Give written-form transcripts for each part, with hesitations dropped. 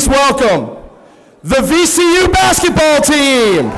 please welcome the VCU basketball team.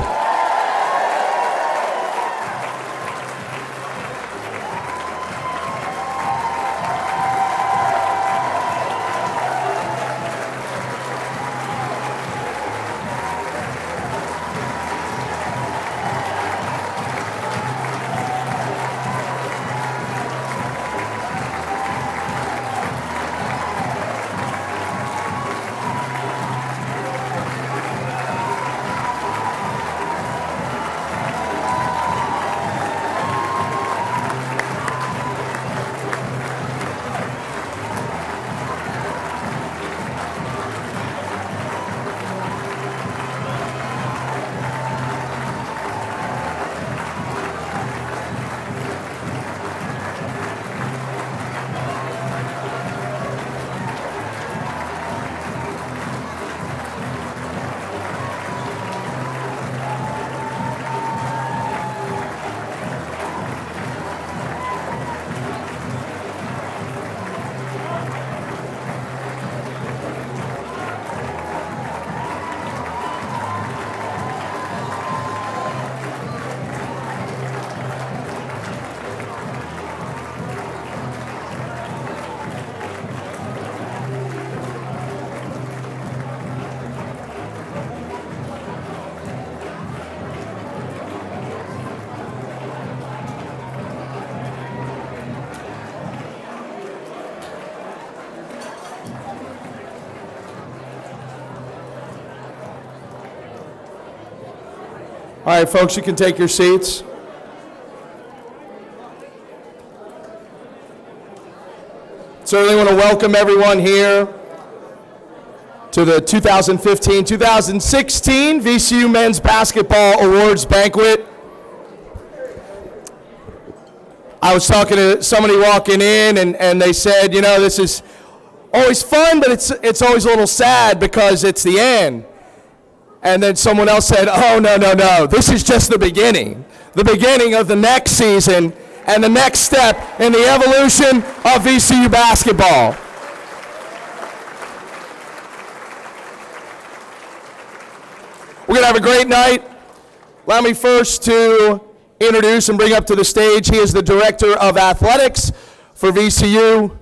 All right, folks, you can take your seats. Certainly want to welcome everyone here to the 2015-2016 VCU Men's Basketball Awards Banquet. I was talking to somebody walking in, and they said, you know, this is always fun, but it's always a little sad because it's the end. And then someone else said, oh, no, this is just the beginning of the next season and the next step in the evolution of VCU basketball. We're going to have a great night. Allow me first to introduce and bring up to the stage, he is the Director of Athletics for VCU,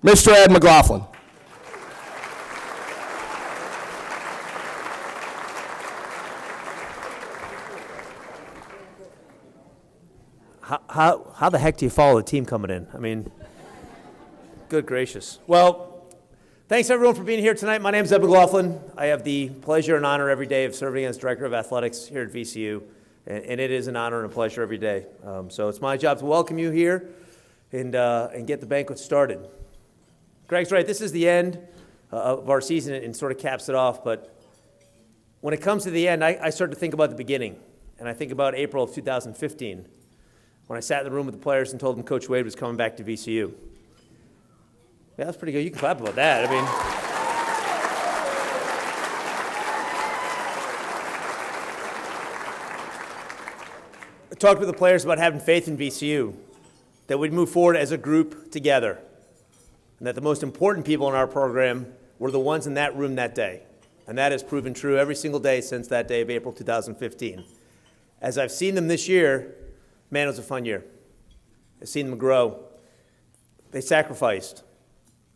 Mr. Ed McLaughlin. How the heck do you follow the team coming in? I mean, good gracious. Well, thanks everyone for being here tonight. My name is Ed McLaughlin. I have the pleasure and honor every day of serving as Director of Athletics here at VCU, and it is an honor and a pleasure every day. So it's my job to welcome you here and get the banquet started. Greg's right, this is the end of our season and sort of caps it off, but when it comes to the end, I start to think about the beginning, and I think about April of 2015. When I sat in the room with the players and told them Coach Wade was coming back to VCU. Yeah, that's pretty good. You can clap about that. I mean, I talked with the players about having faith in VCU, that we'd move forward as a group together, and that the most important people in our program were the ones in that room that day. And that has proven true every single day since that day of April 2015. As I've seen them this year, man, it was a fun year. I've seen them grow. They sacrificed.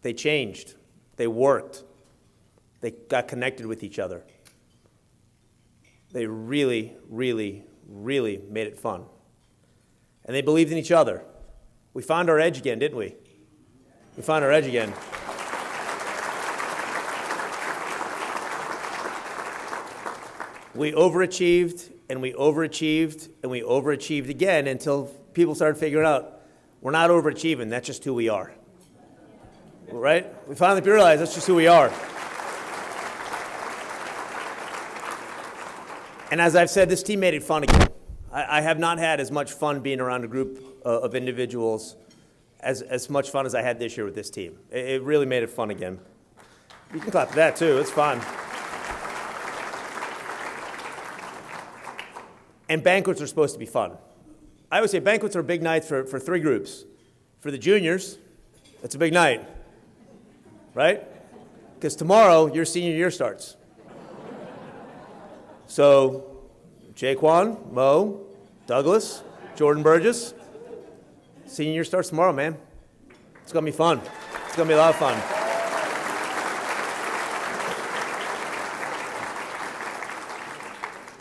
They changed. They worked. They got connected with each other. They really, really, really made it fun. And they believed in each other. We found our edge again, didn't we? We found our edge again. We overachieved, and we overachieved, and we overachieved again until people started figuring out we're not overachieving, that's just who we are. Right? We finally realized that's just who we are. And as I've said, this team made it fun again. I have not had as much fun being around a group of individuals as much fun as I had this year with this team. It really made it fun again. You can clap for that too, it's fun. And banquets are supposed to be fun. I always say banquets are big nights for three groups. For the juniors, it's a big night, right? because tomorrow your senior year starts. So, Jaquan, Mo, Douglas, Jordan Burgess, senior year starts tomorrow, man. It's going to be fun. It's going to be a lot of fun.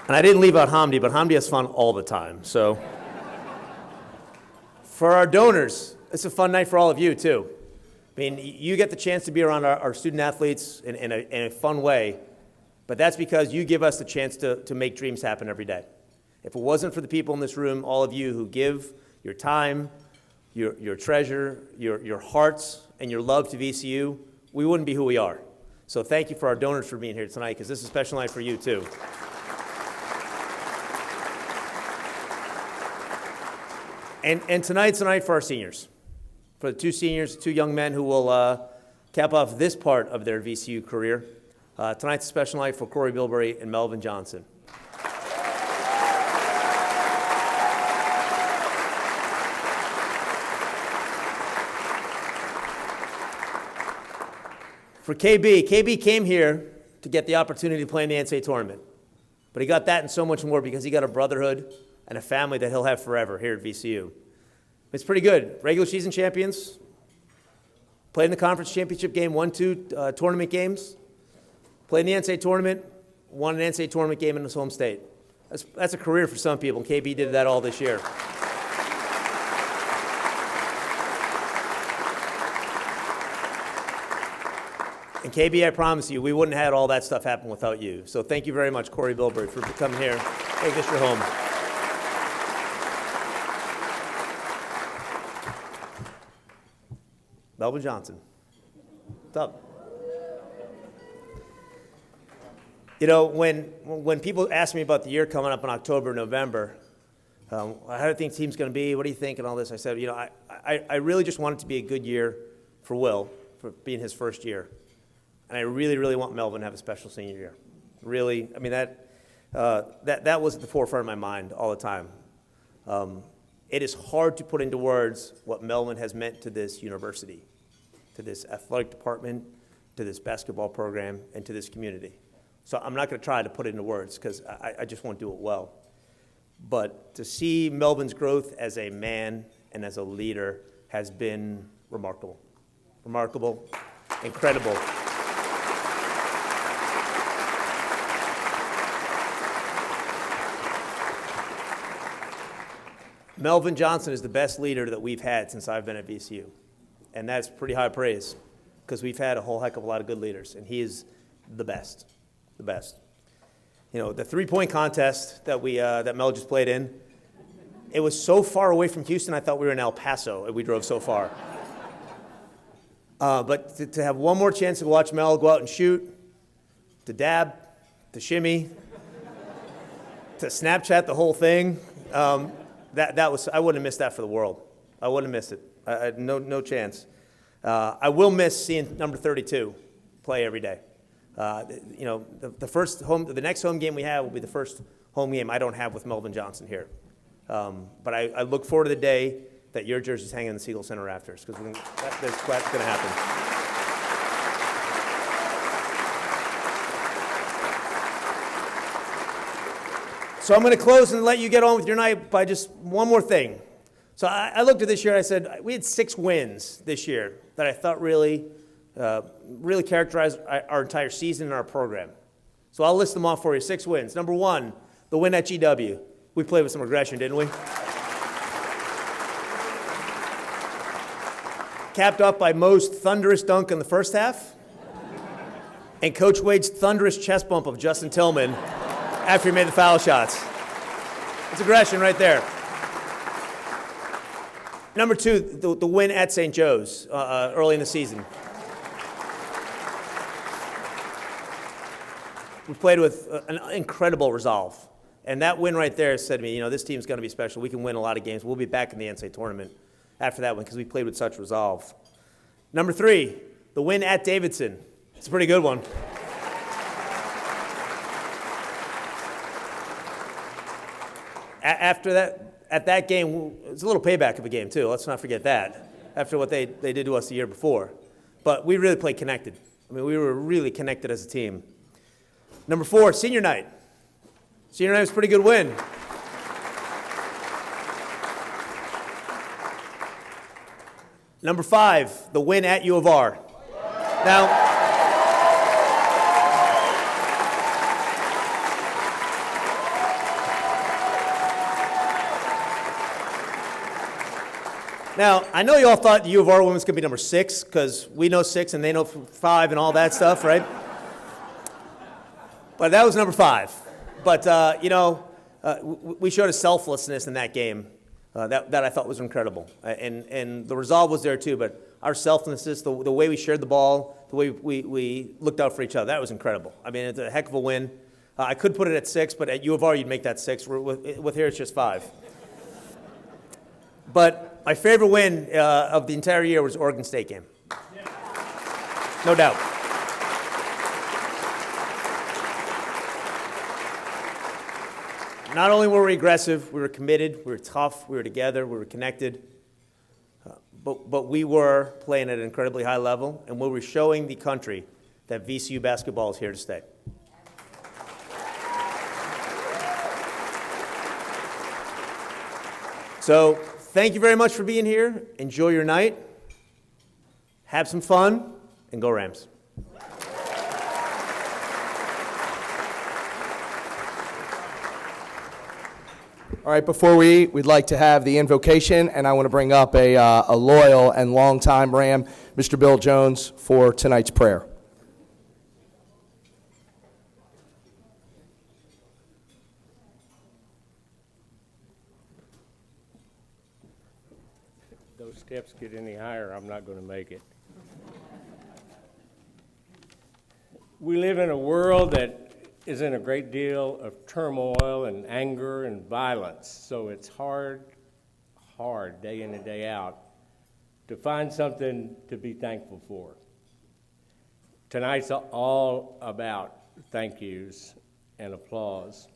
And I didn't leave out Hamdi, but Hamdi has fun all the time. So, for our donors, it's a fun night for all of you, too. I mean, you get the chance to be around our student athletes in a fun way, but that's because you give us the chance to make dreams happen every day. If it wasn't for the people in this room, all of you who give your time, your treasure, your hearts, and your love to VCU, we wouldn't be who we are. So thank you for our donors for being here tonight, because this is a special night for you, too. And tonight's a night for our seniors, for the two seniors, two young men who will cap off this part of their VCU career. Tonight's a special night for Corey Bilberry and Melvin Johnson. For KB came here to get the opportunity to play in the NCAA tournament. But he got that and so much more because he got a brotherhood and a family that he'll have forever here at VCU. It's pretty good. Regular season champions, played in the conference championship game, won 2 tournament games, played in the NCAA tournament, won an NCAA tournament game in his home state. That's a career for some people, and KB did that all this year. And KB, I promise you, we wouldn't have had all that stuff happen without you. So thank you very much, Corey Bilberry, for coming here. Make this your home. Melvin Johnson. What's up? You know, when people ask me about the year coming up in October, November, how do you think the team's going to be? What do you think? And all this. I said, you know, I really just want it to be a good year for Will, for being his first year. And I really, really want Melvin to have a special senior year. Really, I mean, that was at the forefront of my mind all the time. It is hard to put into words what Melvin has meant to this university, to this athletic department, to this basketball program, and to this community. So I'm not going to try to put it into words because I just won't do it well. But to see Melvin's growth as a man and as a leader has been remarkable. Remarkable, incredible. Melvin Johnson is the best leader that we've had since I've been at VCU. And that's pretty high praise because we've had a whole heck of a lot of good leaders, and he is the best, the best. You know, the three-point contest that that Mel just played in, it was so far away from Houston, I thought we were in El Paso, and we drove so far. But to have one more chance to watch Mel go out and shoot, to dab, to shimmy, to Snapchat the whole thing, that was, I wouldn't have missed that for the world. I wouldn't have missed it. No chance. I will miss seeing number 32 play every day. You know, the next home game we have will be the first home game I don't have with Melvin Johnson here. But I look forward to the day that your jersey's hanging in the Siegel Center rafters, because that's going to happen. So I'm going to close and let you get on with your night by just one more thing. So I looked at this year, I said, we had 6 wins this year that I thought really characterized our entire season and our program. So I'll list them off for you, 6 wins. Number 1, the win at GW. We played with some aggression, didn't we? Capped off by Mo's thunderous dunk in the first half and Coach Wade's thunderous chest bump of Justin Tillman after he made the foul shots. It's aggression right there. Number 2, the win at St. Joe's early in the season. We played with an incredible resolve. And that win right there said to me, you know, this team's going to be special. We can win a lot of games. We'll be back in the NCAA tournament after that one because we played with such resolve. Number 3, the win at Davidson. It's a pretty good one. After that, at that game, it was a little payback of a game too. Let's not forget that. After what they did to us the year before, but we really played connected. I mean, we were really connected as a team. Number 4, senior night. Senior night was a pretty good win. Number 5, the win at U of R. Now, I know you all thought the U of R win was going to be number 6 because we know 6 and they know 5 and all that stuff, right? But that was number 5. But, we showed a selflessness in that game that I thought was incredible. And the resolve was there too, but our selflessness, the way we shared the ball, the way we looked out for each other, that was incredible. I mean, it's a heck of a win. I could put it at 6, but at U of R, you'd make that 6. With here, it's just 5. But my favorite win of the entire year was Oregon State game. No doubt. Not only were we aggressive, we were committed, we were tough, we were together, we were connected, but we were playing at an incredibly high level, and we were showing the country that VCU basketball is here to stay. So, thank you very much for being here. Enjoy your night. Have some fun, and go Rams. All right, before we'd like to have the invocation, and I want to bring up a loyal and longtime Ram, Mr. Bill Jones, for tonight's prayer. Those steps get any higher, I'm not going to make it. We live in a world that is in a great deal of turmoil and anger and violence, so it's hard day in and day out to find something to be thankful for. Tonight's all about thank yous and applause.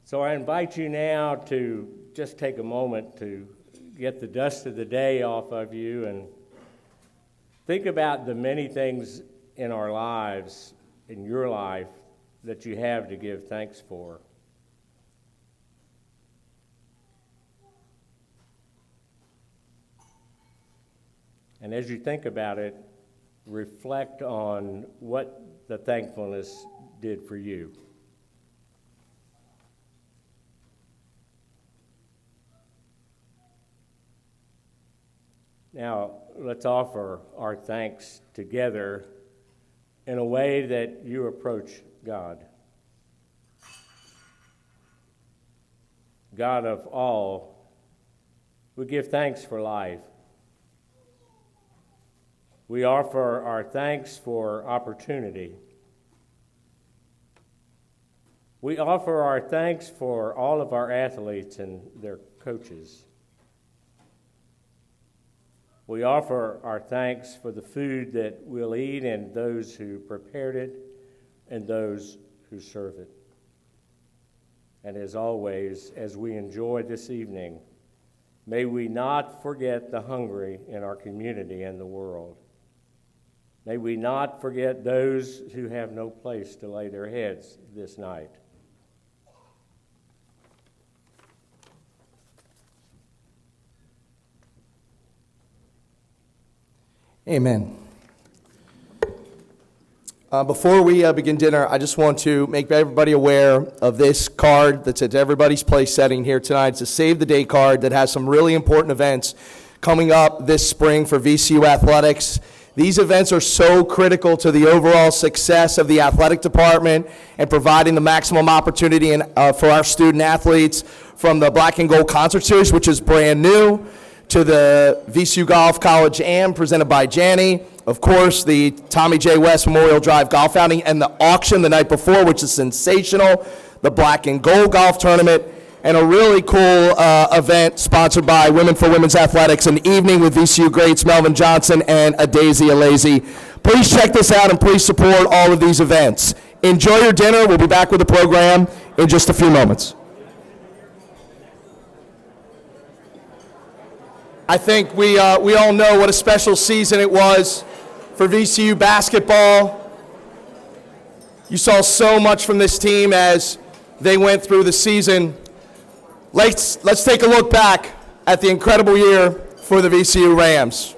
So I invite you now to just take a moment to get the dust of the day off of you and think about the many things in our lives, in your life, that you have to give thanks for. And as you think about it, reflect on what the thankfulness did for you. Now, let's offer our thanks together in a way that you approach God. God of all, we give thanks for life. We offer our thanks for opportunity. We offer our thanks for all of our athletes and their coaches. We offer our thanks for the food that we'll eat and those who prepared it and those who serve it. And as always, as we enjoy this evening, may we not forget the hungry in our community and the world. May we not forget those who have no place to lay their heads this night. Amen. Before we begin dinner, I just want to make everybody aware of this card that's at everybody's place setting here tonight. It's a Save the Day card that has some really important events coming up this spring for VCU athletics. These events are so critical to the overall success of the athletic department and providing the maximum opportunity for our student athletes, from the Black and Gold Concert Series, which is brand new, to the VCU Golf College Am presented by Janney. Of course, the Tommy J. West Memorial Drive Golf Outing and the auction the night before, which is sensational, the Black and Gold Golf Tournament, and a really cool event sponsored by Women for Women's Athletics, an evening with VCU greats Melvin Johnson and Adaisy Alazy. Please check this out and please support all of these events. Enjoy your dinner. We'll be back with the program in just a few moments. I think we all know what a special season it was for VCU basketball. You saw so much from this team as they went through the season. Let's take a look back at the incredible year for the VCU Rams.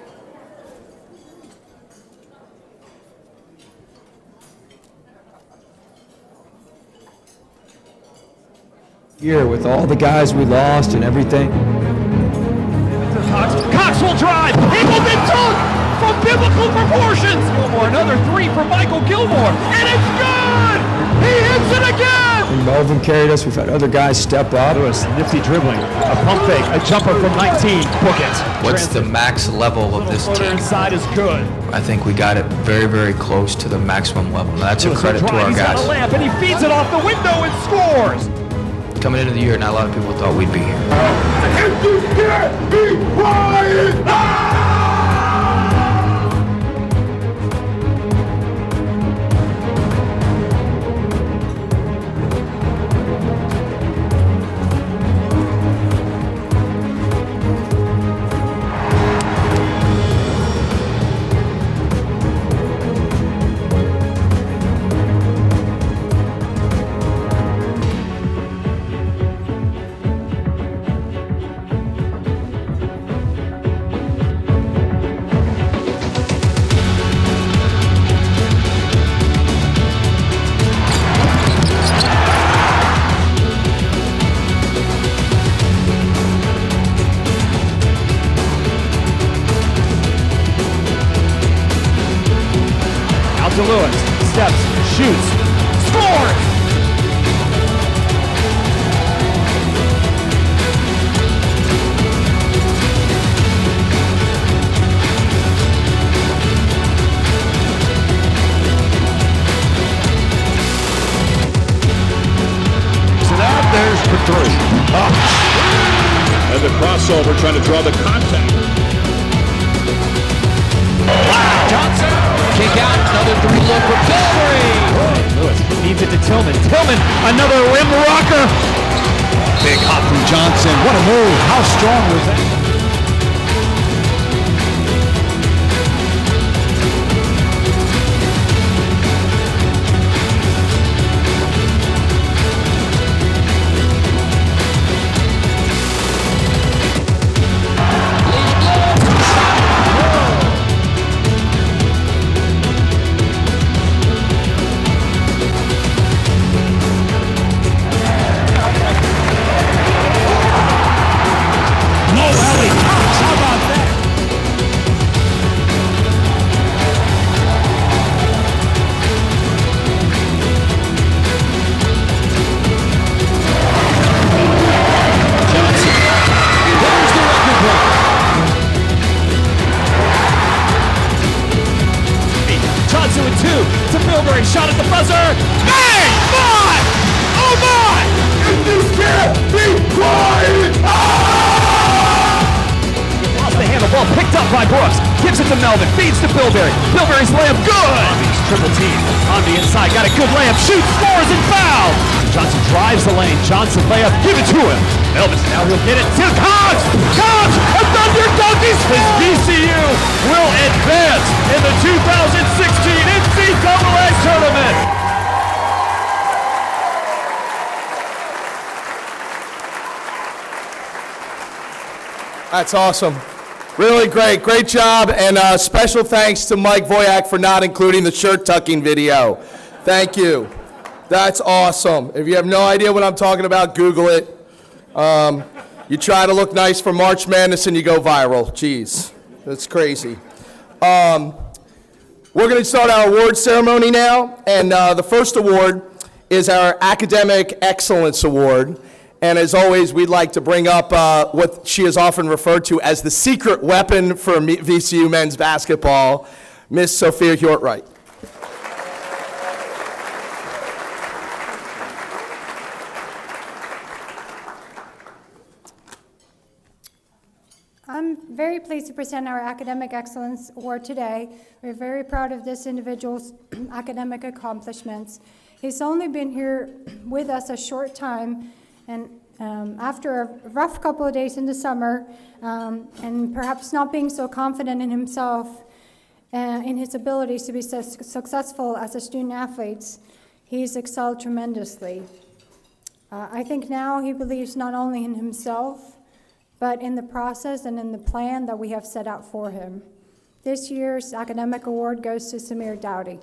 Year with all the guys we lost and everything. Cox will drive. He will be dunked from biblical proportions. Gilmore, another three for Michael Gilmore, and it's good. He hits it again. And Melvin carried us. We've had other guys step up. Lewis, nifty dribbling, a pump fake, a jumper from 19. Book it. What's the max level of this Floater team? inside is good. I think we got it very, very close to the maximum level. That's a credit to our He's got a guys. lamp, and he feeds it off the window and scores. Coming into the year, not a lot of people thought we'd be here. If you can't be quiet, To Lewis, steps, shoots, scores! So now there's for three. And the crossover trying to draw the contact. Johnson, kick out, another three look for Bilberry. Lewis feeds it to Tillman. Tillman, another rim rocker. Big hop from Johnson. What a move. How strong was that? Johnson with two to Bilberry, shot at the buzzer. Bang! My! Oh my! If you can't be quiet, Lost the handle, ball picked up by Brooks. Gives it to Melvin, feeds to Bilberry. Bilberry's layup, good! He's triple team on the inside, got a good layup, shoots, scores, and foul! Johnson drives the lane, Johnson layup, give it to him. Elvis, now he'll get it to Cox! Cox! A Thunder Donkeys! His VCU will advance in the 2016 NCAA tournament! That's awesome. Really great. Great job. And special thanks to Mike Voyak for not including the shirt tucking video. Thank you. That's awesome. If you have no idea what I'm talking about, Google it. You try to look nice for March Madness and you go viral. Jeez, that's crazy. We're going to start our award ceremony now. And the first award is our Academic Excellence Award. And as always, we'd like to bring up what she is often referred to as the secret weapon for VCU men's basketball, Miss Sophia Hjortwright. I'm very pleased to present our Academic Excellence Award today. We're very proud of this individual's academic accomplishments. He's only been here with us a short time, and after a rough couple of days in the summer, and perhaps not being so confident in himself, and in his abilities to be successful as a student athlete, he's excelled tremendously. I think now he believes not only in himself, but in the process and in the plan that we have set out for him. This year's academic award goes to Samir Dowdy.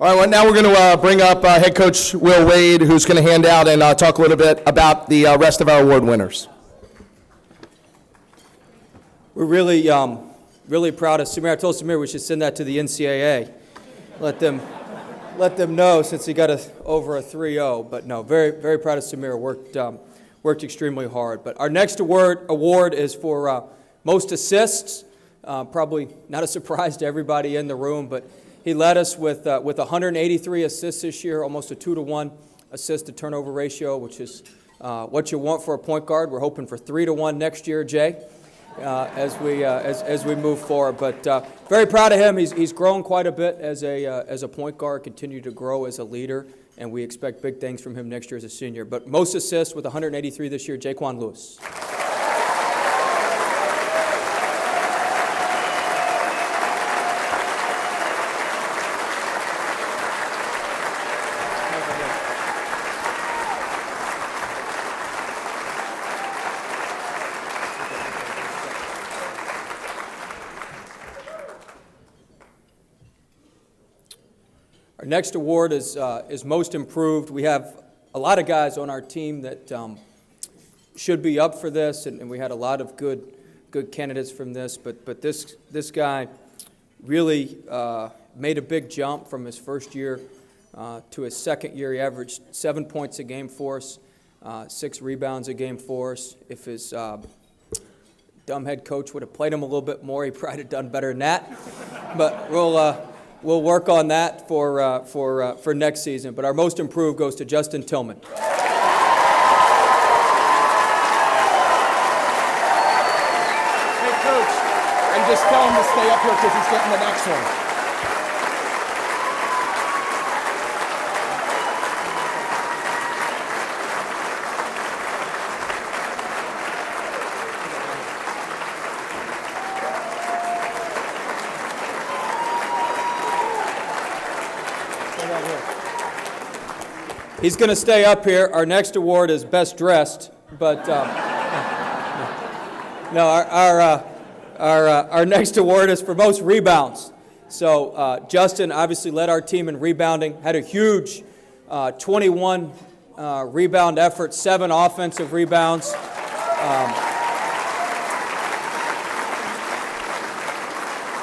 All right, well, now we're going to bring up head coach Will Wade, who's going to hand out and talk a little bit about the rest of our award winners. We're really proud of Samir. I told Samir we should send that to the NCAA. Let them know, since he got over a 3-0. But no, very, very proud of Samir. Worked extremely hard. But our next award is for most assists. Probably not a surprise to everybody in the room, but he led us with 183 assists this year, almost a 2-to-1 assist to turnover ratio, which is what you want for a point guard. We're hoping for 3-to-1 next year, Jay, as we move forward. But very proud of him. He's grown quite a bit as a point guard, continued to grow as a leader, and we expect big things from him next year as a senior. But most assists with 183 this year, Jaquan Lewis. Our next award is Most Improved. We have a lot of guys on our team that should be up for this, and we had a lot of good candidates from this. But this guy really made a big jump from his first year to his second year. He averaged 7 points a game for us, 6 rebounds a game for us. If his dumb head coach would have played him a little bit more, he probably have done better than that. But we'll work on that for next season. But our most improved goes to Justin Tillman. Hey, Coach, and just tell him to stay up here because he's getting the next one. He's going to stay up here. Our next award is Best Dressed, but no, our next award is for Most Rebounds. So Justin obviously led our team in rebounding, had a huge 21 rebound effort, 7 offensive rebounds.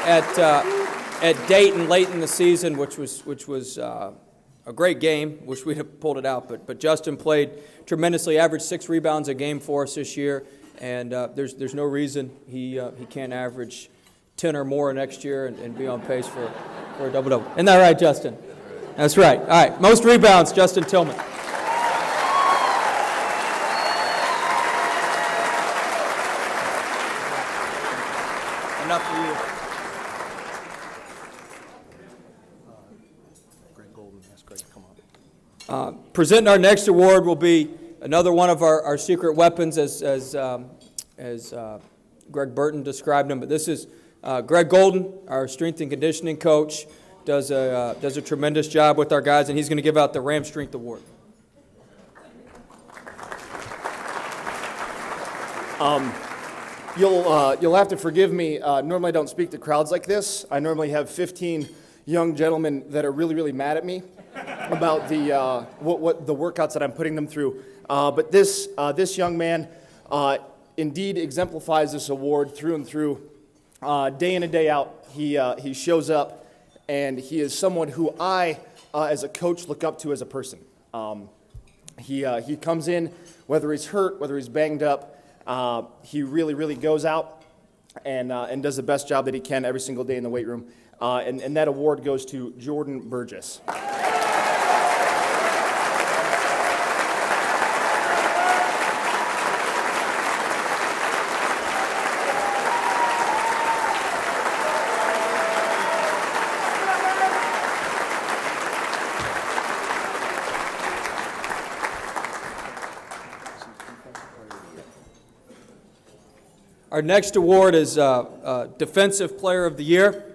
At Dayton late in the season, which was a great game. Wish we'd have pulled it out, but Justin played tremendously. Averaged 6 rebounds a game for us this year, and there's no reason he can't average 10 or more next year and be on pace for a double-double. Isn't that right, Justin? That's right. All right, most rebounds, Justin Tillman. Enough for you. Presenting our next award will be another one of our secret weapons, as Greg Burton described him. But this is Greg Golden, our strength and conditioning coach, does a tremendous job with our guys, and he's going to give out the Ram Strength Award. You'll have to forgive me. Normally I don't speak to crowds like this. I normally have 15 young gentlemen that are really, really mad at me about the what the workouts that I'm putting them through. But this young man indeed exemplifies this award through and through. Day in and day out, he shows up, and he is someone who I, as a coach, look up to as a person. He comes in, whether he's hurt, whether he's banged up, he really, really goes out and does the best job that he can every single day in the weight room. And that award goes to Jordan Burgess. Our next award is Defensive Player of the Year.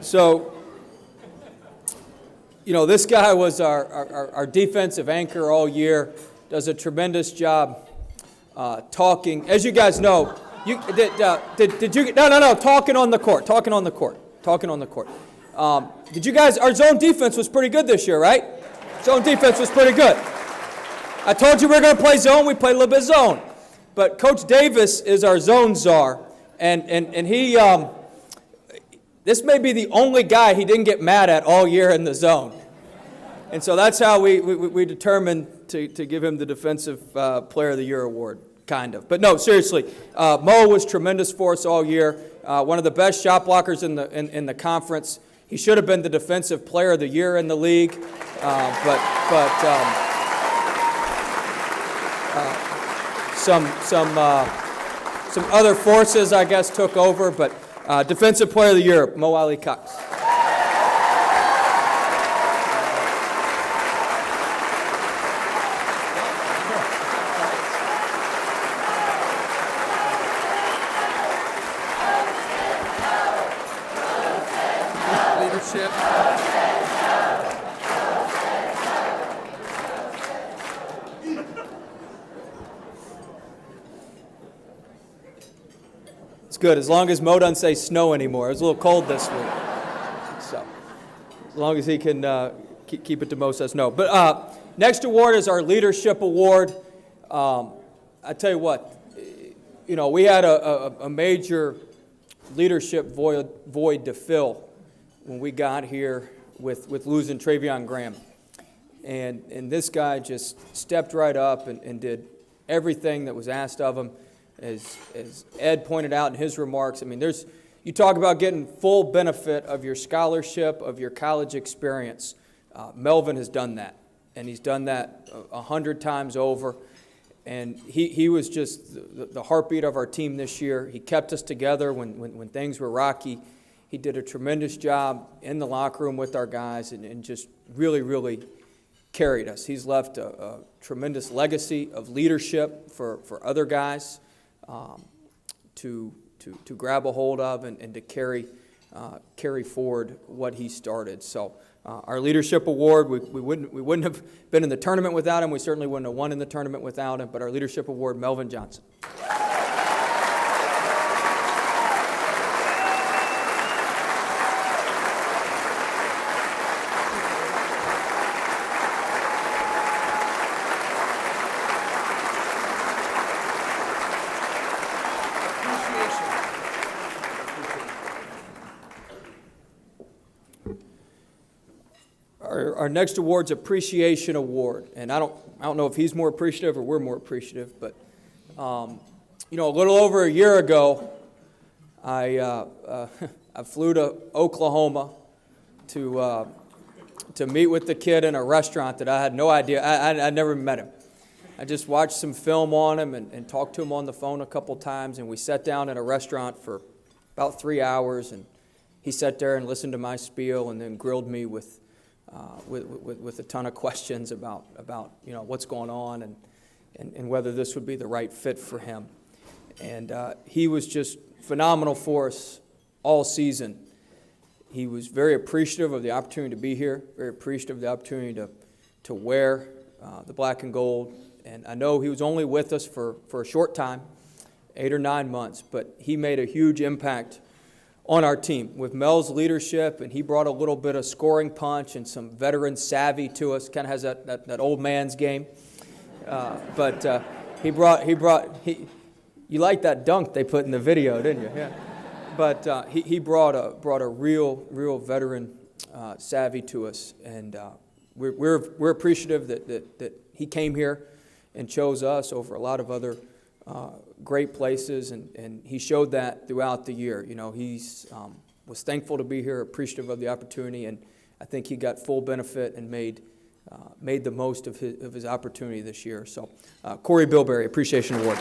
So, this guy was our defensive anchor all year, does a tremendous job talking. As you guys know, talking on the court. Did you guys, our zone defense was pretty good this year, right? Zone defense was pretty good. I told you we were going to play zone. We played a little bit zone. But Coach Davis is our zone czar. And he, this may be the only guy he didn't get mad at all year in the zone. And so that's how we determined to give him the Defensive Player of the Year award, kind of. But no, seriously, Mo was tremendous for us all year. One of the best shot blockers in the conference. He should have been the Defensive Player of the Year in the league, but some other forces, I guess, took over. But Defensive Player of the Year, Mo Ali Cox. Leadership. It's good, as long as Mo doesn't say snow anymore. It was a little cold this week. So, as long as he can keep it to Mo says no. But next award is our Leadership Award. I tell you what, we had a major leadership void to fill when we got here with losing Travion Graham. And this guy just stepped right up and did everything that was asked of him. As Ed pointed out in his remarks, I mean, you talk about getting full benefit of your scholarship, of your college experience. Melvin has done that, and he's done that 100 times over. And he was just the heartbeat of our team this year. He kept us together when things were rocky. He did a tremendous job in the locker room with our guys and just really, really carried us. He's left a tremendous legacy of leadership for other guys to grab a hold of and to carry forward what he started. So our Leadership Award, we wouldn't have been in the tournament without him. We certainly wouldn't have won in the tournament without him. But our Leadership Award, Melvin Johnson. Our next award's Appreciation Award, and I don't know if he's more appreciative or we're more appreciative, but a little over a year ago, I flew to Oklahoma to meet with the kid in a restaurant that I had no idea. I never met him. I just watched some film on him and talked to him on the phone a couple times, and we sat down at a restaurant for about 3 hours, and he sat there and listened to my spiel and then grilled me with a ton of questions about what's going on and whether this would be the right fit for him. And he was just phenomenal for us all season. He was very appreciative of the opportunity to be here, very appreciative of the opportunity to wear the black and gold. And I know he was only with us for a short time, 8 or 9 months, but he made a huge impact on our team with Mel's leadership, and he brought a little bit of scoring punch and some veteran savvy to us. Kind of has that old man's game, but he brought. You liked that dunk they put in the video, didn't you? Yeah. But he brought a real veteran savvy to us, and we're appreciative that he came here and chose us over a lot of other great places, and he showed that throughout the year. You know, he's was thankful to be here, appreciative of the opportunity, and I think he got full benefit and made the most of his opportunity this year. So, Corey Bilberry, Appreciation Award.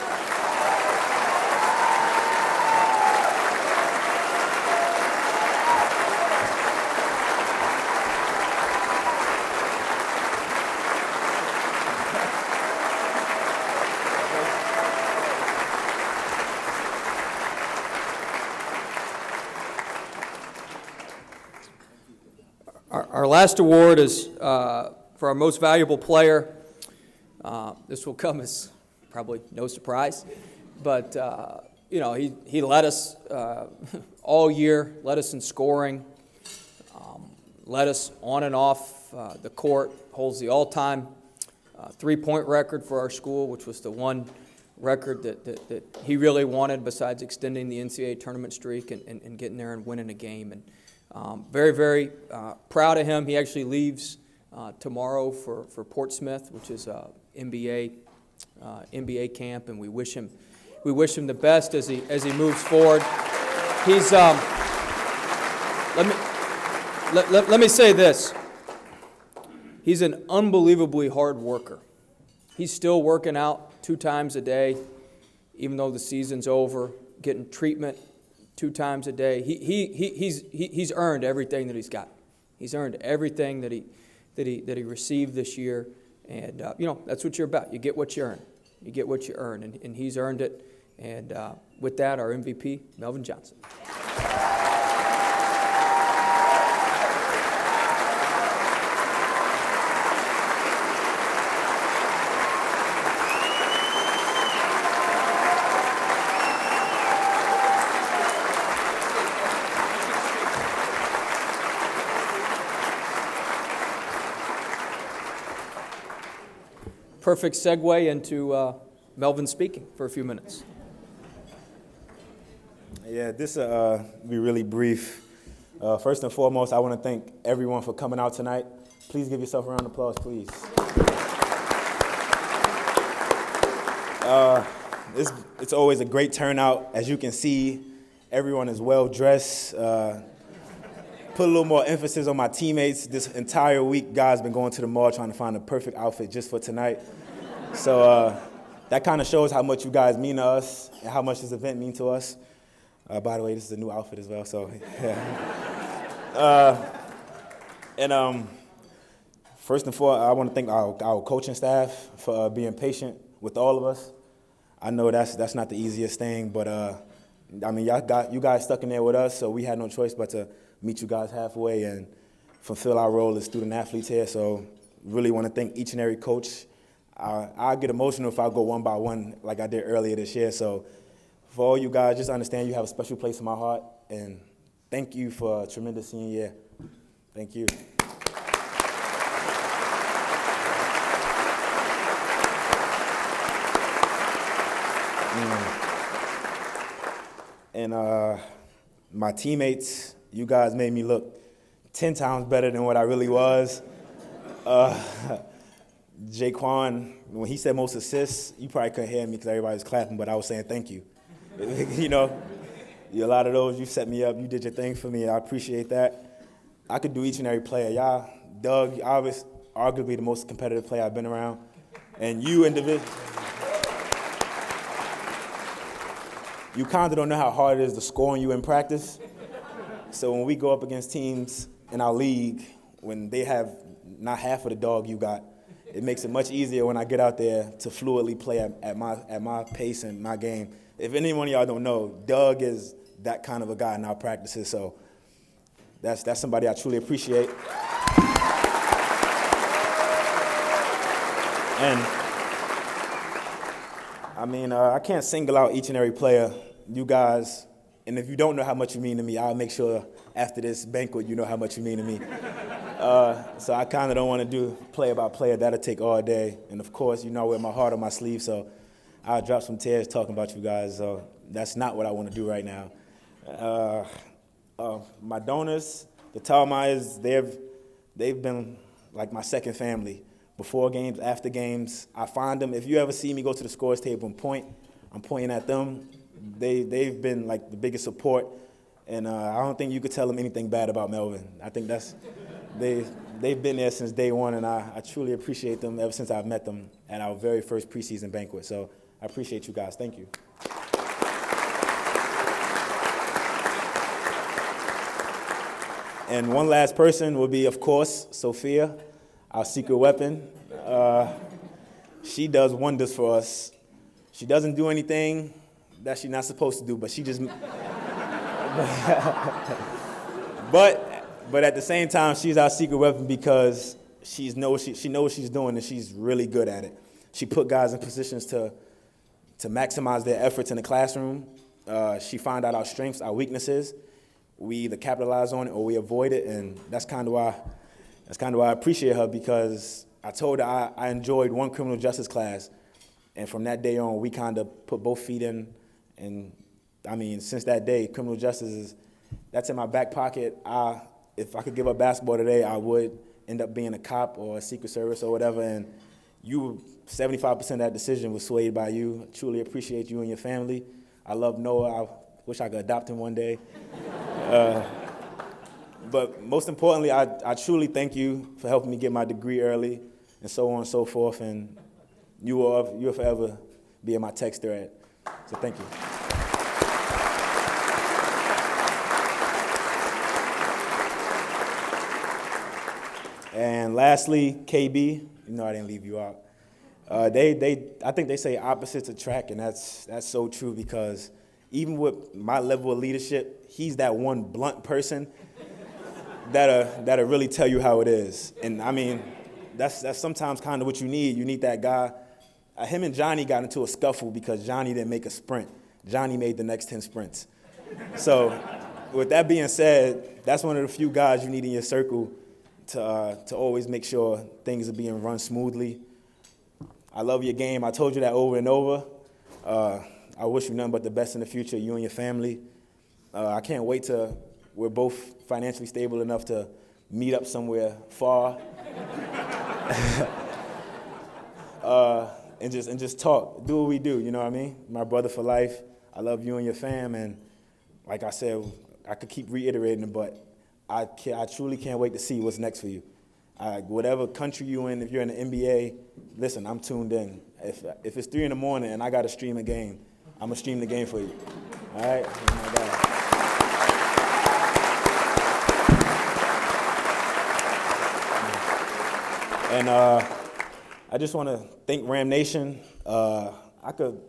Our last award is for our most valuable player. This will come as probably no surprise, but you know, he led us all year, led us in scoring, led us on and off the court, holds the all-time three-point record for our school, which was the one record that he really wanted besides extending the NCAA tournament streak and getting there and winning a game. And very, very proud of him. He actually leaves tomorrow for Portsmouth, which is NBA camp, and we wish him the best as he moves forward. He's let me say this. He's an unbelievably hard worker. He's still working out 2 times a day, even though the season's over, getting treatment 2 times a day. He's earned everything that he's got. He's earned everything that he received this year, and you know, that's what you're about. You get what you earn. You get what you earn, and he's earned it. And with that, our MVP, Melvin Johnson. Perfect segue into Melvin speaking for a few minutes. Yeah, this will be really brief. First and foremost, I want to thank everyone for coming out tonight. Please give yourself a round of applause, please. It's always a great turnout. As you can see, everyone is well dressed. Put a little more emphasis on my teammates. This entire week, guys been going to the mall trying to find the perfect outfit just for tonight. So that kind of shows how much you guys mean to us and how much this event means to us. By the way, this is a new outfit as well, so yeah. First and foremost, I want to thank our coaching staff for being patient with all of us. I know that's not the easiest thing, but I mean, you guys stuck in there with us, so we had no choice but to meet you guys halfway and fulfill our role as student athletes here. So really want to thank each and every coach. I get emotional if I go one by one like I did earlier this year. So for all you guys, just understand you have a special place in my heart, and thank you for a tremendous senior year. Thank you. And my teammates, you guys made me look 10 times better than what I really was. Jaquan, when he said most assists, you probably couldn't hear me because everybody was clapping, but I was saying thank you. You know, a lot of those, you set me up, you did your thing for me, I appreciate that. I could do each and every player. Y'all, Doug, arguably the most competitive player I've been around. And you individually, you kind of don't know how hard it is to score on you in practice. So when we go up against teams in our league, when they have not half of the dog you got, it makes it much easier when I get out there to fluidly play at my pace and my game. If any one of y'all don't know, Doug is that kind of a guy in our practices, so that's somebody I truly appreciate. And I mean, I can't single out each and every player. You guys, and if you don't know how much you mean to me, I'll make sure after this banquet you know how much you mean to me. So I kind of don't want to do player by player. That'll take all day. And, of course, you know I wear my heart on my sleeve, so I'll drop some tears talking about you guys. So that's not what I want to do right now. My donors, the Talmeyers, they've been like my second family. Before games, after games, I find them. If you ever see me go to the scores table and I'm pointing at them. They've been like the biggest support, and I don't think you could tell them anything bad about Melvin. I think they've been there since day one, and I truly appreciate them ever since I've met them at our very first preseason banquet. So I appreciate you guys. Thank you. And one last person will be, of course, Sophia, our secret weapon. She does wonders for us. She doesn't do anything that she's not supposed to do, but she just... but at the same time, she's our secret weapon because she knows what she's doing, and she's really good at it. She put guys in positions to maximize their efforts in the classroom. She found out our strengths, our weaknesses. We either capitalize on it or we avoid it, and that's kind of why I appreciate her, because I told her I enjoyed one criminal justice class, and from that day on, we kind of put both feet in, and I mean, since that day, criminal justice that's in my back pocket. If I could give up basketball today, I would end up being a cop or a Secret Service or whatever, and 75% of that decision was swayed by you. I truly appreciate you and your family. I love Noah. I wish I could adopt him one day. But most importantly, I truly thank you for helping me get my degree early and so on and so forth. And you'll forever be in my text thread. So thank you. And lastly, KB, you know I didn't leave you out. I think they say opposites attract, and that's so true, because even with my level of leadership, he's that one blunt person that'll really tell you how it is. And I mean, that's sometimes kind of what you need. You need that guy. Him and Johnny got into a scuffle because Johnny didn't make a sprint. Johnny made the next 10 sprints. So with that being said, that's one of the few guys you need in your circle to always make sure things are being run smoothly. I love your game. I told you that over and over. I wish you nothing but the best in the future, you and your family. I can't wait till we're both financially stable enough to meet up somewhere far and just talk, do what we do, you know what I mean? My brother for life. I love you and your fam, and like I said, I could keep reiterating it, but I truly can't wait to see what's next for you. Whatever country you're in, if you're in the NBA, listen, I'm tuned in. If it's 3 in the morning and I got to stream a game, I'm going to stream the game for you. All right? Oh my God. And I just want to thank Ram Nation. I could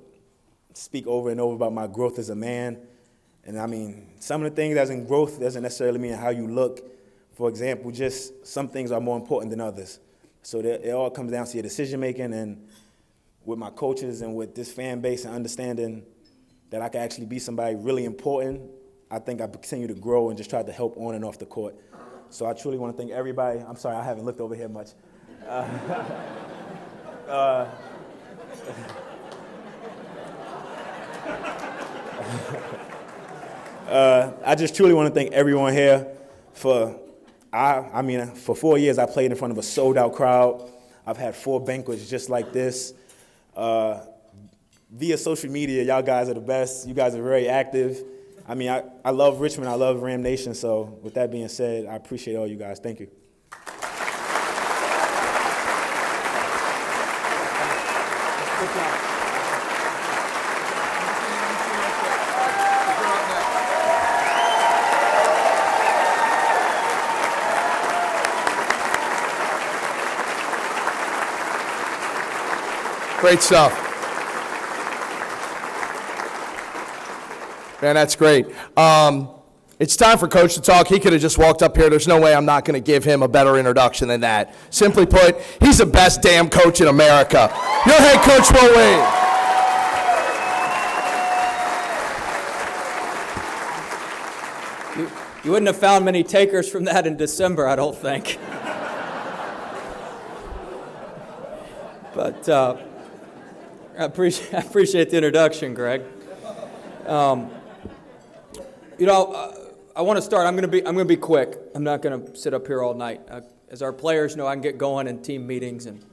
speak over and over about my growth as a man. And I mean, some of the things that's in growth doesn't necessarily mean how you look. For example, just some things are more important than others. So it all comes down to your decision making, and with my coaches and with this fan base and understanding that I can actually be somebody really important, I think I continue to grow and just try to help on and off the court. So I truly want to thank everybody. I'm sorry, I haven't looked over here much. I just truly want to thank everyone here for 4 years I played in front of a sold-out crowd. I've had 4 banquets just like this. Via social media, y'all guys are the best. You guys are very active. I mean, I love Richmond. I love Ram Nation. So with that being said, I appreciate all you guys. Thank you. Good job. Great stuff. Man, that's great. It's time for Coach to talk. He could have just walked up here. There's no way I'm not going to give him a better introduction than that. Simply put, he's the best damn coach in America. Your head coach will win. You wouldn't have found many takers from that in December, I don't think. But I appreciate the introduction, Greg. I want to start. I'm going to be quick. I'm not going to sit up here all night. As our players know, I can get going in team meetings, and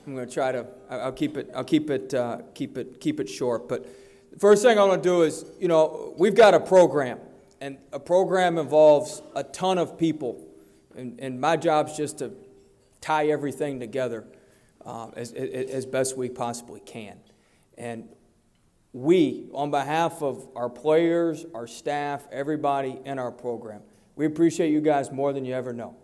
I'm going to try to. I'll keep it short. But the first thing I want to do is, we've got a program, and a program involves a ton of people, and my job's just to tie everything together as best we possibly can. And we, on behalf of our players, our staff, everybody in our program, we appreciate you guys more than you ever know.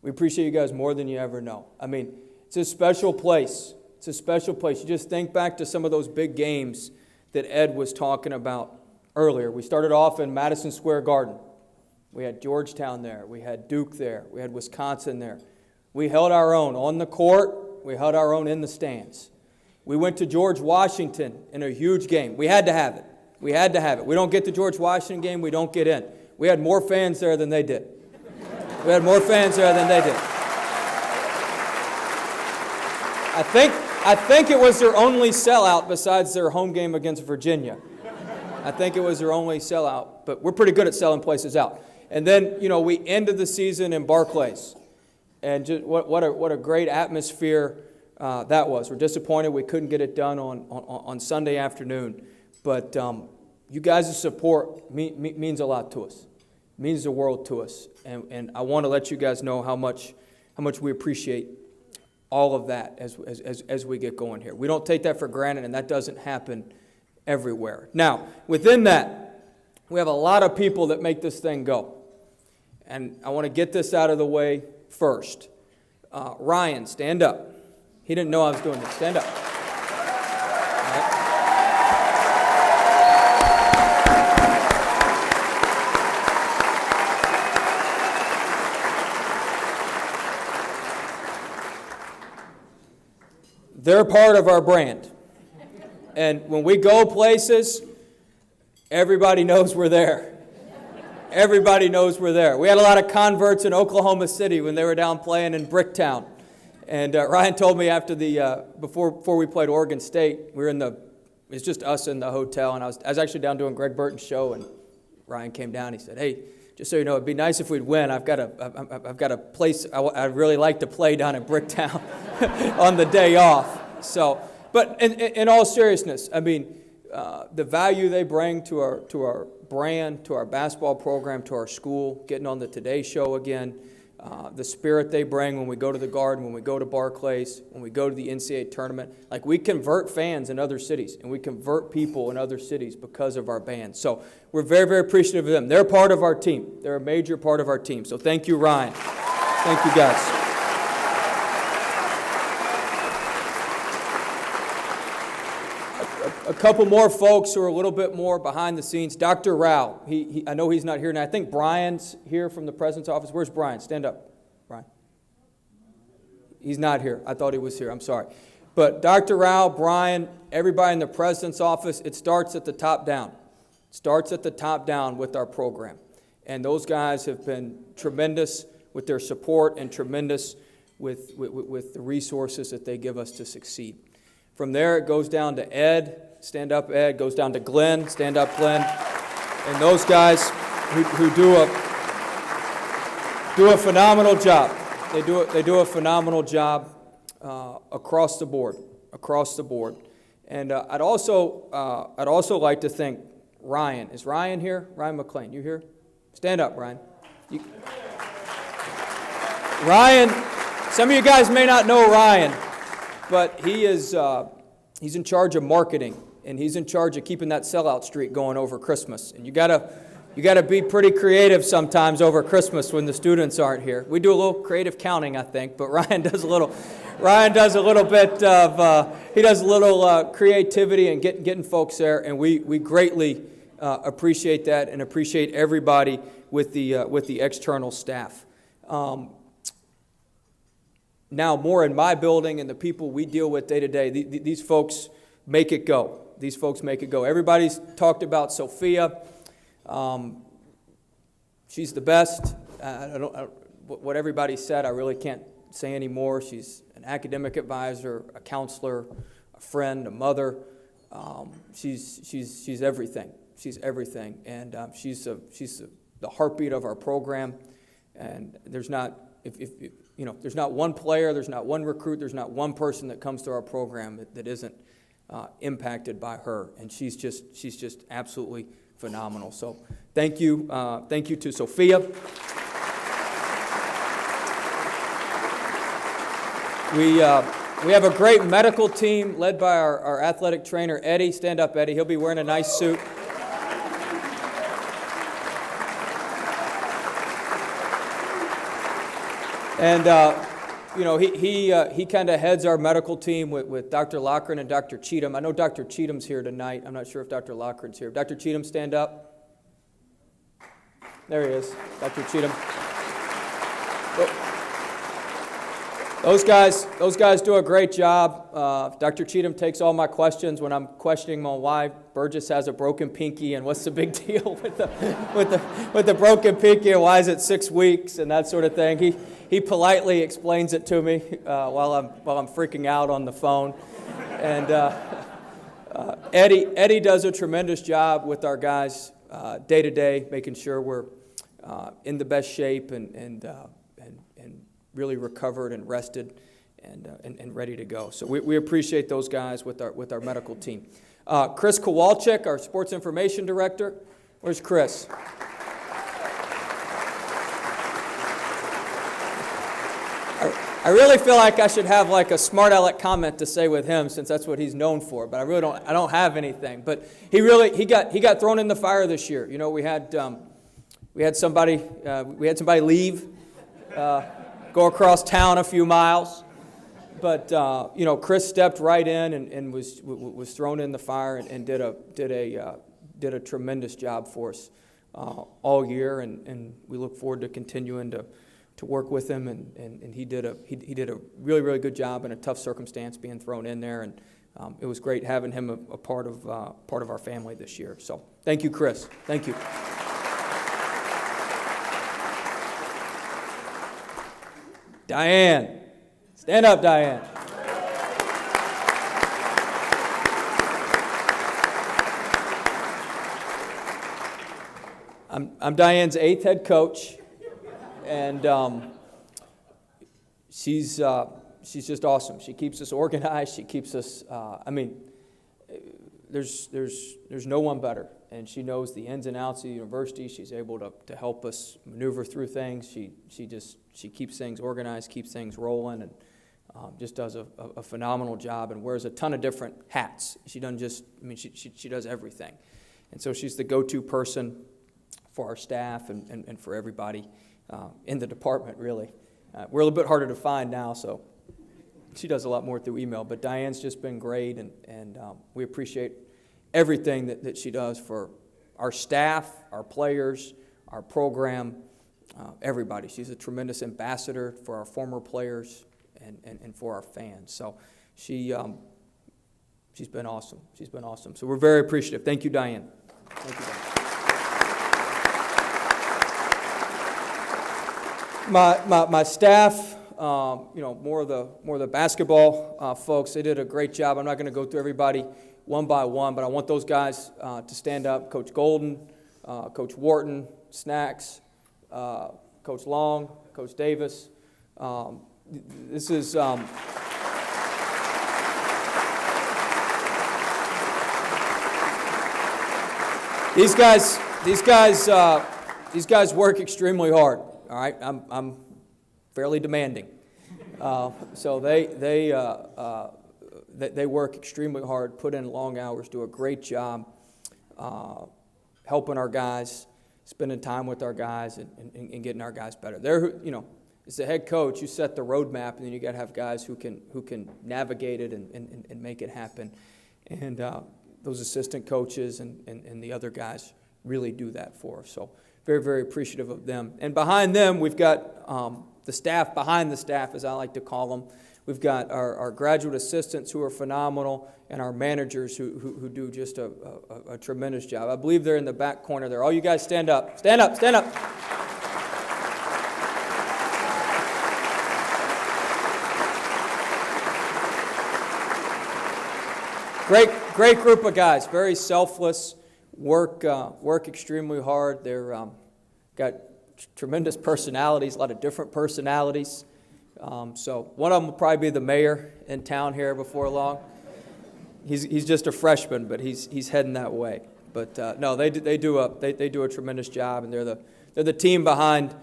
We appreciate you guys more than you ever know. I mean, it's a special place. It's a special place. You just think back to some of those big games that Ed was talking about earlier. We started off in Madison Square Garden. We had Georgetown there. We had Duke there. We had Wisconsin there. We held our own on the court. We held our own in the stands. We went to George Washington in a huge game. We had to have it. We had to have it. We don't get the George Washington game, we don't get in. We had more fans there than they did. We had more fans there than they did. I think it was their only sellout besides their home game against Virginia. I think it was their only sellout, but we're pretty good at selling places out. And then, we ended the season in Barclays. And just what a great atmosphere that was. We're disappointed we couldn't get it done on Sunday afternoon, but you guys' support means a lot to us. It means the world to us, and I want to let you guys know how much we appreciate all of that as we get going here. We don't take that for granted, and that doesn't happen everywhere. Now, within that, we have a lot of people that make this thing go, and I want to get this out of the way first. Ryan, stand up. He didn't know I was doing this. Stand up. Right. They're part of our brand. And when we go places, everybody knows we're there. Everybody knows we're there. We had a lot of converts in Oklahoma City when they were down playing in Bricktown. And Ryan told me after before we played Oregon State, it's just us in the hotel, and I was actually down doing Greg Burton's show, and Ryan came down. He said, "Hey, just so you know, it'd be nice if we'd win. I've got a place I'd really like to play down in Bricktown on the day off." So, but in all seriousness, I mean, the value they bring to our brand, to our basketball program, to our school, getting on the Today Show again. The spirit they bring when we go to the Garden, when we go to Barclays, when we go to the NCAA tournament. Like, we convert fans in other cities, and we convert people in other cities because of our band. So we're very, very appreciative of them. They're part of our team. They're a major part of our team. So thank you, Ryan. Thank you, guys. A couple more folks who are a little bit more behind the scenes. Dr. Rao, I know he's not here now. I think Brian's here from the President's office. Where's Brian? Stand up, Brian. He's not here. I thought he was here. I'm sorry. But Dr. Rao, Brian, everybody in the President's office, it starts at the top down. It starts at the top down with our program. And those guys have been tremendous with their support and tremendous with the resources that they give us to succeed. From there, it goes down to Ed. Stand up, Ed. Goes down to Glenn. Stand up, Glenn. And those guys who do a phenomenal job. They do a phenomenal job across the board. Across the board. And I'd also like to thank Ryan. Is Ryan here? Ryan McClain, you here? Stand up, Ryan. Ryan. Some of you guys may not know Ryan, but he's in charge of marketing, and he's in charge of keeping that sellout streak going over Christmas. And you gotta be pretty creative sometimes over Christmas when the students aren't here. We do a little creative counting, I think, but Ryan does a little bit of creativity and getting folks there, and we greatly appreciate that and appreciate everybody with the external staff. Now, more in my building and the people we deal with day to day, these folks make it go. These folks make it go. Everybody's talked about Sophia. She's the best. What everybody said, I really can't say anymore. She's an academic advisor, a counselor, a friend, a mother. She's everything. she's everything, and she's the heartbeat of our program. And there's not there's not one player, there's not one recruit, there's not one person that comes to our program that isn't impacted by her, and she's just absolutely phenomenal. So thank you to Sophia. We have a great medical team led by our athletic trainer, Eddie. Stand up, Eddie. He'll be wearing a nice suit. And, he kind of heads our medical team with Dr. Loughran and Dr. Cheatham. I know Dr. Cheatham's here tonight. I'm not sure if Dr. Loughran's here. Dr. Cheatham, stand up. There he is, Dr. Cheatham. Those guys do a great job. Dr. Cheatham takes all my questions when I'm questioning him on why Burgess has a broken pinky and what's the big deal with the broken pinky and why is it 6 weeks and that sort of thing. He politely explains it to me while I'm freaking out on the phone. And Eddie does a tremendous job with our guys day to day, making sure we're in the best shape and really recovered and rested and ready to go. So we appreciate those guys with our medical team. Chris Kowalczyk, our sports information director. Where's Chris? I really feel like I should have like a smart aleck comment to say with him, since that's what he's known for. But I don't have anything. But he got thrown in the fire this year. You know, we had somebody leave. Go across town a few miles, but Chris stepped right in and was thrown in the fire and did a tremendous job for us all year, and we look forward to continuing to work with him, and he did a really, really good job in a tough circumstance being thrown in there, and it was great having him a part of our family this year. So thank you, Chris. Thank you. Diane. Stand up, Diane. I'm Diane's 8th head coach, and she's just awesome. She keeps us organized. She keeps us. There's no one better, and she knows the ins and outs of the university. She's able to help us maneuver through things. She keeps things organized, keeps things rolling, and just does a phenomenal job and wears a ton of different hats. She doesn't just, she does everything. And so she's the go-to person for our staff and for everybody in the department, really. We're a little bit harder to find now, so she does a lot more through email. But Diane's just been great, and we appreciate everything that she does for our staff, our players, our program, everybody. She's a tremendous ambassador for our former players and for our fans. So she's been awesome. She's been awesome. So we're very appreciative. Thank you, Diane. Thank you, Diane. My staff, more of the basketball folks, they did a great job. I'm not going to go through everybody one by one, but I want those guys to stand up. Coach Golden, Coach Wharton, Snacks, Coach Long, Coach Davis. This is these guys work extremely hard. All right, I'm fairly demanding, so they work extremely hard, put in long hours, do a great job helping our guys, spending time with our guys, and getting our guys better. As the head coach, you set the roadmap, and then you got to have guys who can navigate it and make it happen. And those assistant coaches and the other guys really do that for us. So very, very appreciative of them. And behind them, we've got the staff behind the staff, as I like to call them. We've got our graduate assistants who are phenomenal, and our managers who do just a tremendous job. I believe they're in the back corner there. All you guys stand up. Stand up, stand up. Great group of guys, very selfless, work extremely hard. They're got tremendous personalities, a lot of different personalities. So one of them will probably be the mayor in town here before long. He's just a freshman, but he's heading that way. But no, they do a tremendous job, and they're the team behind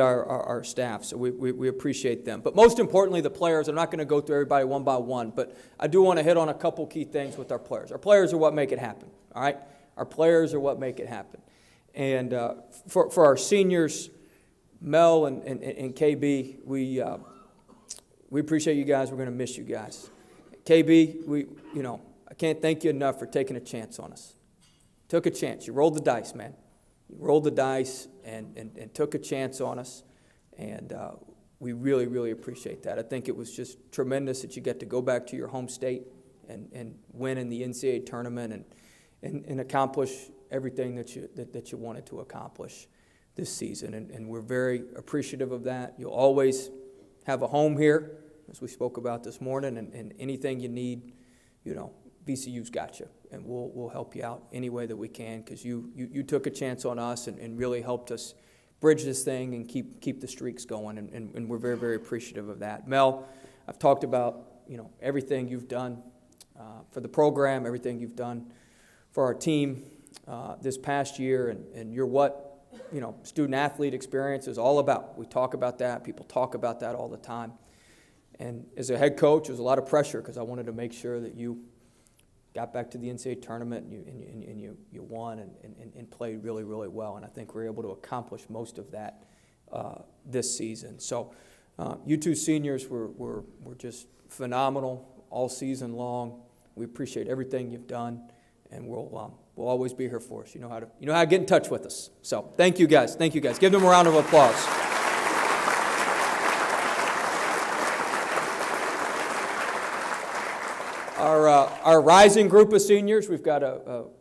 our staff. So we appreciate them. But most importantly, the players. I'm not going to go through everybody one by one, but I do want to hit on a couple key things with our players. Our players are what make it happen. All right, our players are what make it happen. And for our seniors, Mel and KB, we appreciate you guys. We're going to miss you guys. KB, I can't thank you enough for taking a chance on us. Took a chance. You rolled the dice, man. You rolled the dice and took a chance on us. And we really, really appreciate that. I think it was just tremendous that you get to go back to your home state and win in the NCAA tournament and accomplish everything that you wanted to accomplish this season. And we're very appreciative of that. You'll always have a home here, as we spoke about this morning, and anything you need, VCU's got you, and we'll help you out any way that we can, because you took a chance on us and really helped us bridge this thing and keep the streaks going, and we're very, very appreciative of that. Mel, I've talked about everything you've done for the program, everything you've done for our team this past year, and you're what student-athlete experience is all about. We talk about that. People talk about that all the time. And as a head coach, there was a lot of pressure because I wanted to make sure that you got back to the NCAA tournament and you won and played really, really well. And I think we were able to accomplish most of that this season. So you two seniors were just phenomenal all season long. We appreciate everything you've done, and we'll always be here for us. You know how to get in touch with us. So thank you guys. Thank you guys. Give them a round of applause. Our rising group of seniors, we've got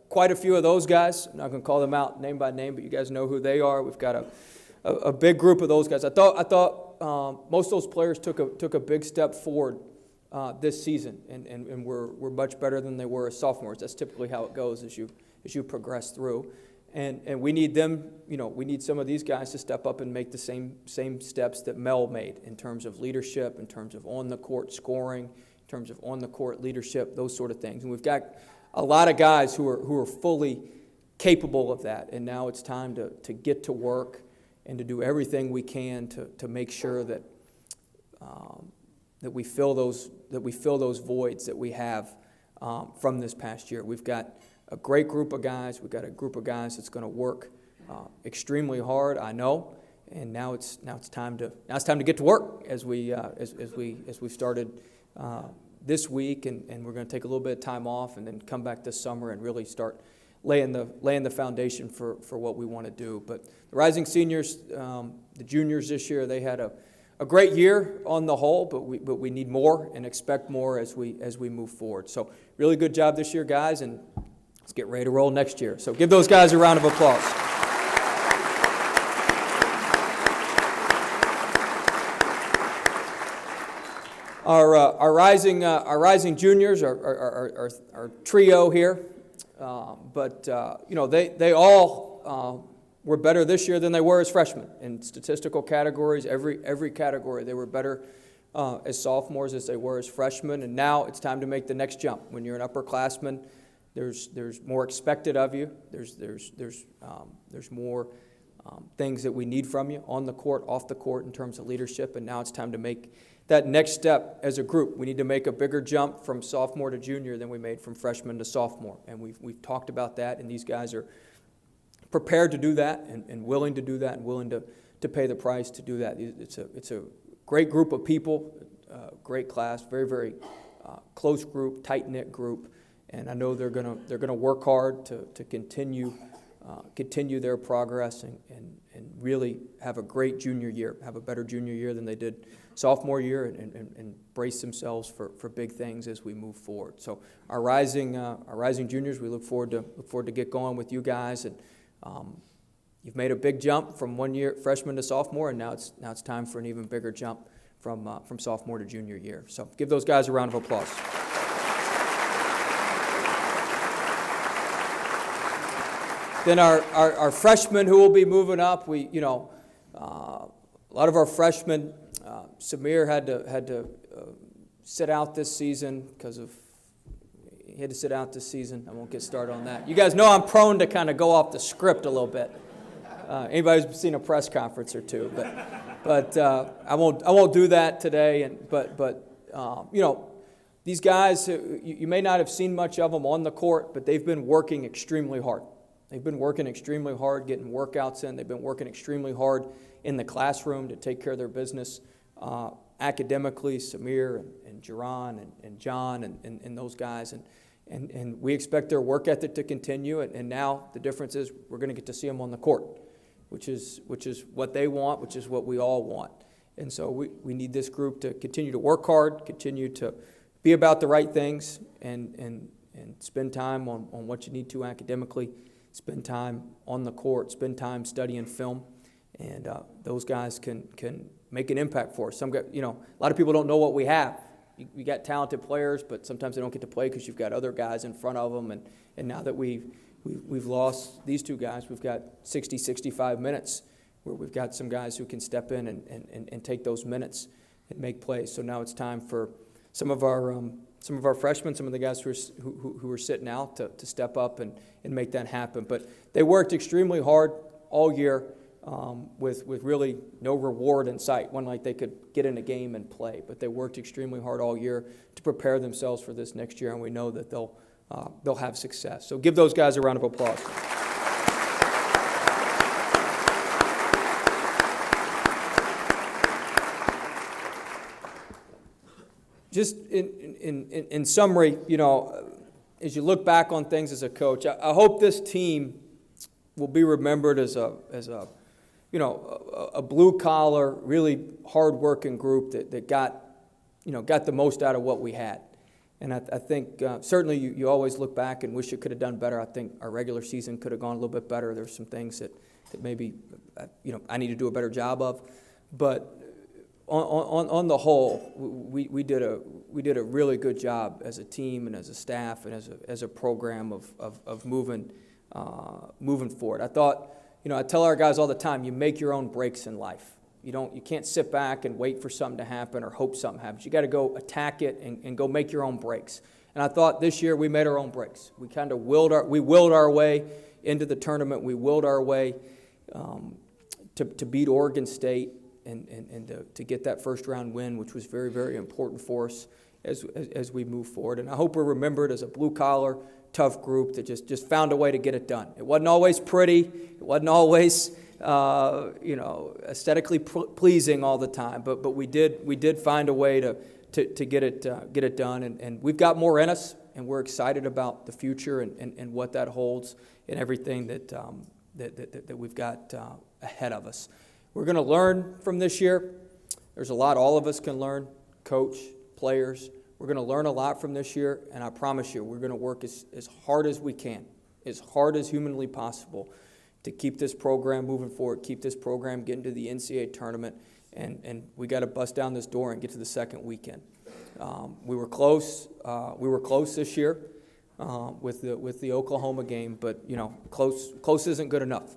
quite a few of those guys. I'm not going to call them out name by name, but you guys know who they are. We've got a big group of those guys. I thought most of those players took a big step forward this season, and we're much better than they were as sophomores. That's typically how it goes as you progress through. And we need them, we need some of these guys to step up and make the same steps that Mel made in terms of leadership, in terms of on-the-court scoring, in terms of on-the-court leadership, those sort of things. And we've got a lot of guys who are fully capable of that. And now it's time to get to work and to do everything we can to make sure that we fill those voids that we have from this past year. We've got a great group of guys. We've got a group of guys that's going to work extremely hard, I know. And now it's time to get to work as we started this week, and we're going to take a little bit of time off and then come back this summer and really start laying the foundation for what we want to do. But the rising seniors, the juniors this year, they had a great year on the whole, but we need more and expect more as we move forward. So really good job this year, guys, and let's get ready to roll next year. So give those guys a round of applause. Our rising juniors, our trio here, but they all were better this year than they were as freshmen in statistical categories. Every category they were better as sophomores as they were as freshmen, and now it's time to make the next jump. When you're an upperclassman, there's more expected of you. There's more things that we need from you on the court, off the court in terms of leadership, and now it's time to make that next step as a group. We need to make a bigger jump from sophomore to junior than we made from freshman to sophomore, and we've talked about that, and these guys are prepared to do that and willing to do that and willing to pay the price to do that. It's a great group of people, great class, very, very close group, tight-knit group, and I know they're gonna work hard to continue their progress and really have a great junior year, have a better junior year than they did sophomore year, and brace themselves for big things as we move forward. So our rising juniors, we look forward to get going with you guys, and you've made a big jump from 1 year freshman to sophomore, and now it's time for an even bigger jump from sophomore to junior year. So give those guys a round of applause. Then our freshmen who will be moving up, a lot of our freshmen, Samir had to sit out this season he had to sit out this season. I won't get started on that. You guys know I'm prone to kind of go off the script a little bit. Anybody who's seen a press conference or two, but I won't do that today. These guys, you may not have seen much of them on the court, but they've been working extremely hard. They've been working extremely hard, getting workouts in. They've been working extremely hard in the classroom to take care of their business academically. Samir and Jaron and John and those guys. And we expect their work ethic to continue. And now the difference is we're going to get to see them on the court, which is what they want, which is what we all want. And so we need this group to continue to work hard, continue to be about the right things, and spend time on what you need to academically, spend time on the court, spend time studying film, and those guys can make an impact for us. A lot of people don't know what we have. You got talented players, but sometimes they don't get to play because you've got other guys in front of them. And now that we've lost these two guys, we've got 60, 65 minutes where we've got some guys who can step in and take those minutes and make plays. So now it's time for some of our freshmen, some of the guys who are sitting out to step up and make that happen. But they worked extremely hard all year. With really no reward in sight. One like they could get in a game and play, but they worked extremely hard all year to prepare themselves for this next year, and we know that they'll have success. So give those guys a round of applause. Just in summary, as you look back on things as a coach, I hope this team will be remembered as a blue-collar, really hard-working group that got the most out of what we had. And I think certainly you always look back and wish you could have done better. I think our regular season could have gone a little bit better. There's some things that maybe I need to do a better job of. But on the whole, we did a really good job as a team and as a staff and as a program of moving forward. I thought. I tell our guys all the time, you make your own breaks in life. You can't sit back and wait for something to happen or hope something happens. You got to go attack it and go make your own breaks. And I thought this year we made our own breaks. We kind of willed our way into the tournament. We willed our way to beat Oregon State and to get that first round win, which was very, very important for us as we move forward. And I hope we're remembered as a blue-collar, tough group that just found a way to get it done. It wasn't always pretty. It wasn't always aesthetically pleasing all the time. But we did find a way to get it done. And we've got more in us, and we're excited about the future and what that holds and everything that we've got ahead of us. We're going to learn from this year. There's a lot all of us can learn, coach, players. We're going to learn a lot from this year, and I promise you, we're going to work as hard as we can, as hard as humanly possible to keep this program moving forward, keep this program getting to the NCAA tournament, and we got to bust down this door and get to the second weekend. We were close. We were close this year with the Oklahoma game, but close isn't good enough.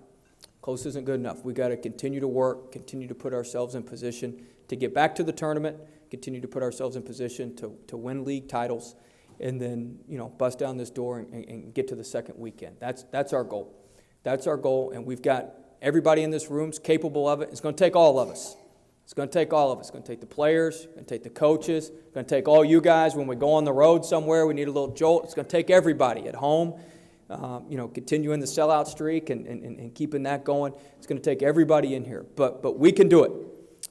Close isn't good enough. We got to continue to work, continue to put ourselves in position to get back to the tournament, continue to put ourselves in position to win league titles, and then bust down this door and get to the second weekend. That's our goal. That's our goal, and we've got everybody in this room's capable of it. It's going to take all of us. It's going to take all of us. It's going to take the players. It's going to take the coaches. It's going to take all you guys when we go on the road somewhere. We need a little jolt. It's going to take everybody at home. Continuing the sellout streak and keeping that going. It's going to take everybody in here, but we can do it.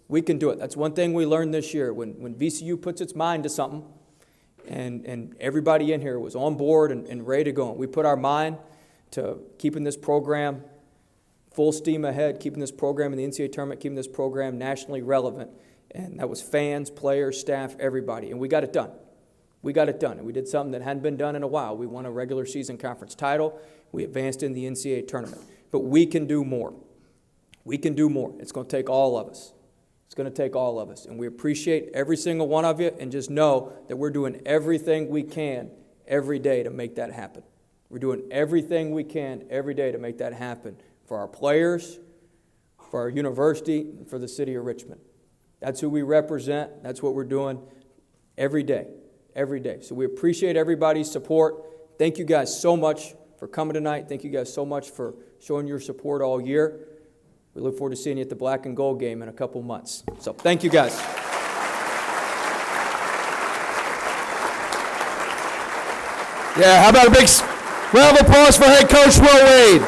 We can do it. That's one thing we learned this year. When VCU puts its mind to something, and everybody in here was on board and ready to go. And we put our mind to keeping this program full steam ahead, keeping this program in the NCAA tournament, keeping this program nationally relevant. And that was fans, players, staff, everybody. And we got it done. We got it done, and we did something that hadn't been done in a while. We won a regular season conference title. We advanced in the NCAA tournament. But we can do more. We can do more. It's going to take all of us. It's going to take all of us. And we appreciate every single one of you, and just know that we're doing everything we can every day to make that happen. We're doing everything we can every day to make that happen for our players, for our university, and for the city of Richmond. That's who we represent. That's what we're doing every day, every day. So we appreciate everybody's support. Thank you guys so much for coming tonight. Thank you guys so much for showing your support all year. We look forward to seeing you at the Black and Gold game in a couple months. So thank you guys. Yeah, how about a big round of applause for head coach Will Wade?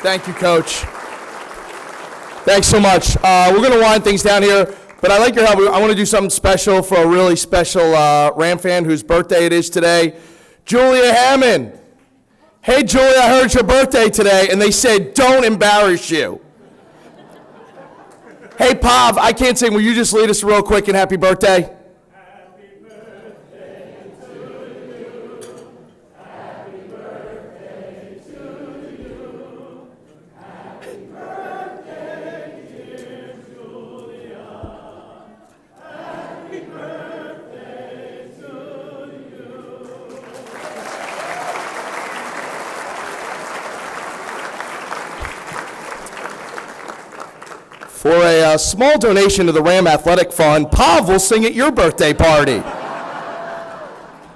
Thank you, Coach. Thanks so much. We're going to wind things down here, but I like your help. I want to do something special for a really special Ram fan whose birthday it is today, Julia Hammond. Hey, Julia, I heard it's your birthday today, and they said, don't embarrass you. Hey, Pav, I can't sing. Will you just lead us real quick and happy birthday? For a small donation to the Ram Athletic Fund, Pav will sing at your birthday party.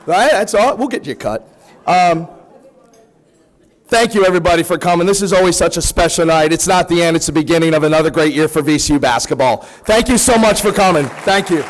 Right? That's all. We'll get you a cut. Thank you, everybody, for coming. This is always such a special night. It's not the end. It's the beginning of another great year for VCU basketball. Thank you so much for coming. Thank you.